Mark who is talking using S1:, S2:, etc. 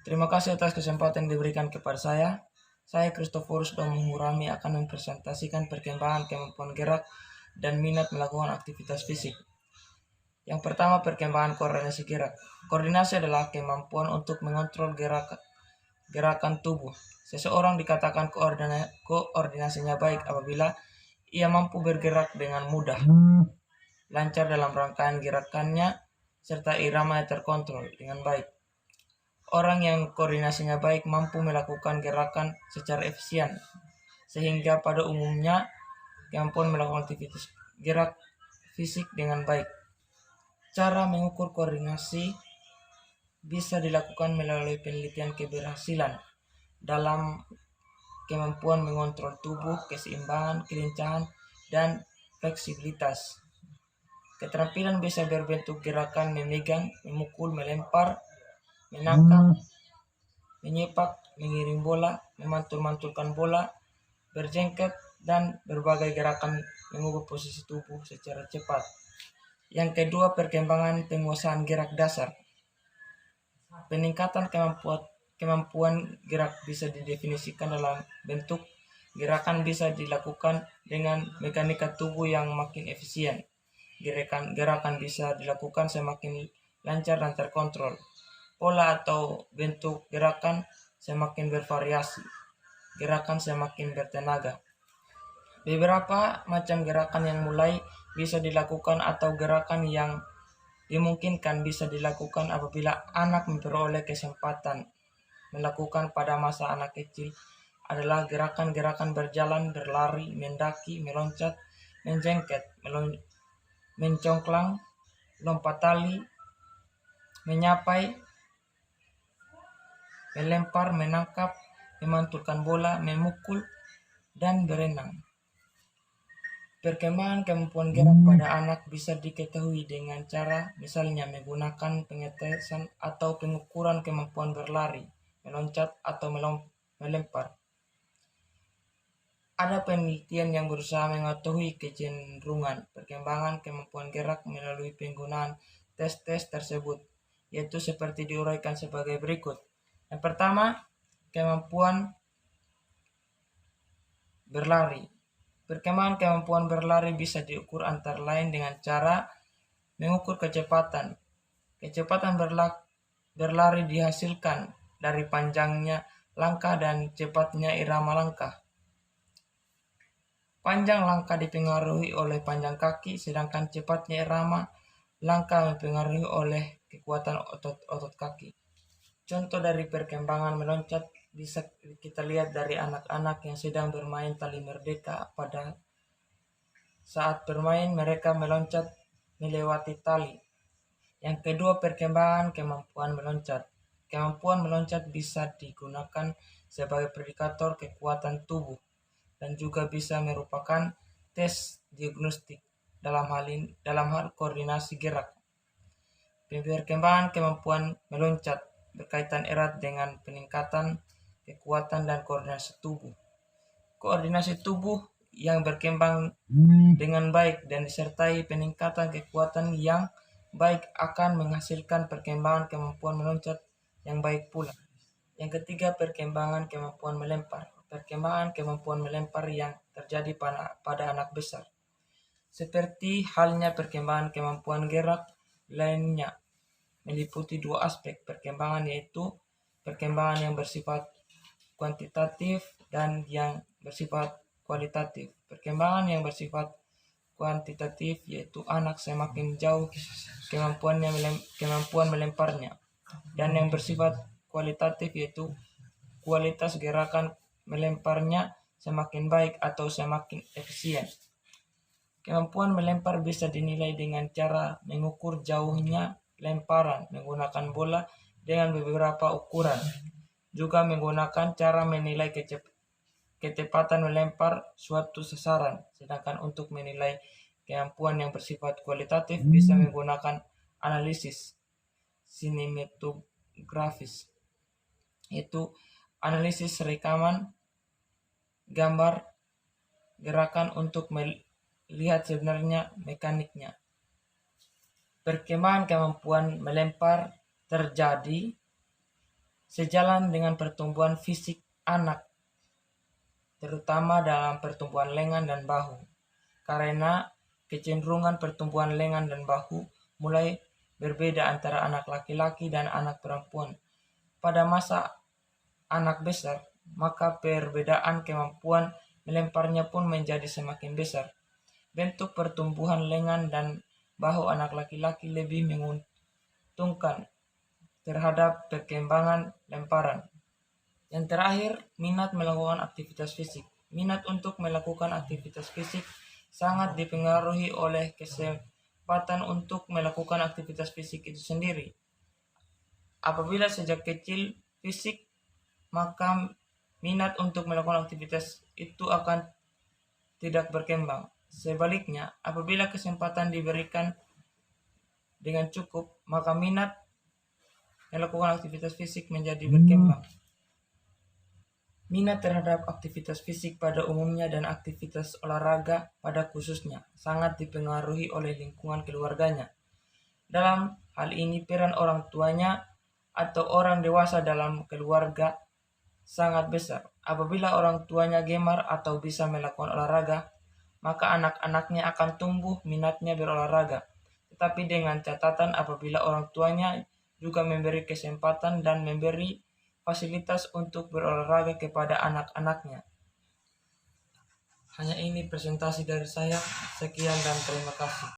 S1: Terima kasih atas kesempatan yang diberikan kepada saya. Saya Christophorus Domong Hurami akan mempresentasikan perkembangan kemampuan gerak dan minat melakukan aktivitas fisik. Yang pertama, perkembangan koordinasi gerak. Koordinasi adalah kemampuan untuk mengontrol gerakan tubuh. Seseorang dikatakan koordinasinya baik apabila ia mampu bergerak dengan mudah, lancar dalam rangkaian gerakannya, serta iramanya terkontrol dengan baik. Orang yang koordinasinya baik mampu melakukan gerakan secara efisien, sehingga pada umumnya kemampuan melakukan aktivitas gerak fisik dengan baik. Cara mengukur koordinasi bisa dilakukan melalui penelitian keberhasilan dalam kemampuan mengontrol tubuh, keseimbangan, kelincahan, dan fleksibilitas. Keterampilan bisa berbentuk gerakan memegang, memukul, melempar, menangkap, menyepak, mengirim bola, memantul-mantulkan bola, berjengket, dan berbagai gerakan mengubah posisi tubuh secara cepat. Yang kedua, perkembangan penguasaan gerak dasar. Peningkatan kemampuan gerak bisa didefinisikan dalam bentuk gerakan bisa dilakukan dengan mekanika tubuh yang makin efisien. Gerakan bisa dilakukan semakin lancar dan terkontrol. Pola atau bentuk gerakan semakin bervariasi. Gerakan semakin bertenaga. Beberapa macam gerakan yang mulai bisa dilakukan atau gerakan yang dimungkinkan bisa dilakukan apabila anak memperoleh kesempatan melakukan pada masa anak kecil adalah gerakan-gerakan berjalan, berlari, mendaki, meloncat, menjengket, mencongklang, lompat tali, menyapai, melempar, menangkap, memantulkan bola, memukul, dan berenang. Perkembangan kemampuan gerak pada anak bisa diketahui dengan cara misalnya menggunakan pengetesan atau pengukuran kemampuan berlari, meloncat, atau melempar. Ada penelitian yang berusaha mengetahui kecenderungan perkembangan kemampuan gerak melalui penggunaan tes-tes tersebut, yaitu seperti diuraikan sebagai berikut. Yang pertama, kemampuan berlari. Perkembangan kemampuan berlari bisa diukur antara lain dengan cara mengukur kecepatan. Kecepatan berlari dihasilkan dari panjangnya langkah dan cepatnya irama langkah. Panjang langkah dipengaruhi oleh panjang kaki, sedangkan cepatnya irama langkah dipengaruhi oleh kekuatan otot kaki. Contoh dari perkembangan meloncat bisa kita lihat dari anak-anak yang sedang bermain tali merdeka. Pada saat bermain mereka meloncat melewati tali. Yang kedua, perkembangan kemampuan meloncat. Kemampuan meloncat bisa digunakan sebagai predikator kekuatan tubuh dan juga bisa merupakan tes diagnostik dalam hal koordinasi gerak. Perkembangan kemampuan meloncat berkaitan erat dengan peningkatan kekuatan dan koordinasi tubuh. Koordinasi tubuh yang berkembang dengan baik dan disertai peningkatan kekuatan yang baik akan menghasilkan perkembangan kemampuan meloncat yang baik pula. Yang ketiga, perkembangan kemampuan melempar. Perkembangan kemampuan melempar yang terjadi pada anak besar. Seperti halnya perkembangan kemampuan gerak lainnya, meliputi dua aspek perkembangan, yaitu perkembangan yang bersifat kuantitatif dan yang bersifat kualitatif. Perkembangan yang bersifat kuantitatif yaitu anak semakin jauh kemampuan melemparnya, dan yang bersifat kualitatif yaitu kualitas gerakan melemparnya semakin baik atau semakin efisien. Kemampuan melempar bisa dinilai dengan cara mengukur jauhnya lemparan menggunakan bola dengan beberapa ukuran. Juga menggunakan cara menilai ketepatan melempar suatu sasaran. Sedangkan untuk menilai kemampuan yang bersifat kualitatif bisa menggunakan analisis sinematografis, yaitu analisis rekaman gambar gerakan untuk melihat sebenarnya mekaniknya. Perkembangan kemampuan melempar terjadi sejalan dengan pertumbuhan fisik anak, terutama dalam pertumbuhan lengan dan bahu, karena kecenderungan pertumbuhan lengan dan bahu mulai berbeda antara anak laki-laki dan anak perempuan. Pada masa anak besar, maka perbedaan kemampuan melemparnya pun menjadi semakin besar. Bentuk pertumbuhan lengan dan bahu anak laki-laki lebih menguntungkan terhadap perkembangan lemparan. Yang terakhir, minat melakukan aktivitas fisik. Minat untuk melakukan aktivitas fisik sangat dipengaruhi oleh kesempatan untuk melakukan aktivitas fisik itu sendiri. Apabila sejak kecil fisik, maka minat untuk melakukan aktivitas itu akan tidak berkembang. Sebaliknya, apabila kesempatan diberikan dengan cukup, maka minat melakukan aktivitas fisik menjadi berkembang. Minat terhadap aktivitas fisik pada umumnya dan aktivitas olahraga pada khususnya sangat dipengaruhi oleh lingkungan keluarganya. Dalam hal ini peran orang tuanya atau orang dewasa dalam keluarga sangat besar. Apabila orang tuanya gemar atau bisa melakukan olahraga, maka anak-anaknya akan tumbuh minatnya berolahraga. Tetapi dengan catatan apabila orang tuanya juga memberi kesempatan dan memberi fasilitas untuk berolahraga kepada anak-anaknya. Hanya ini presentasi dari saya. Sekian dan terima kasih.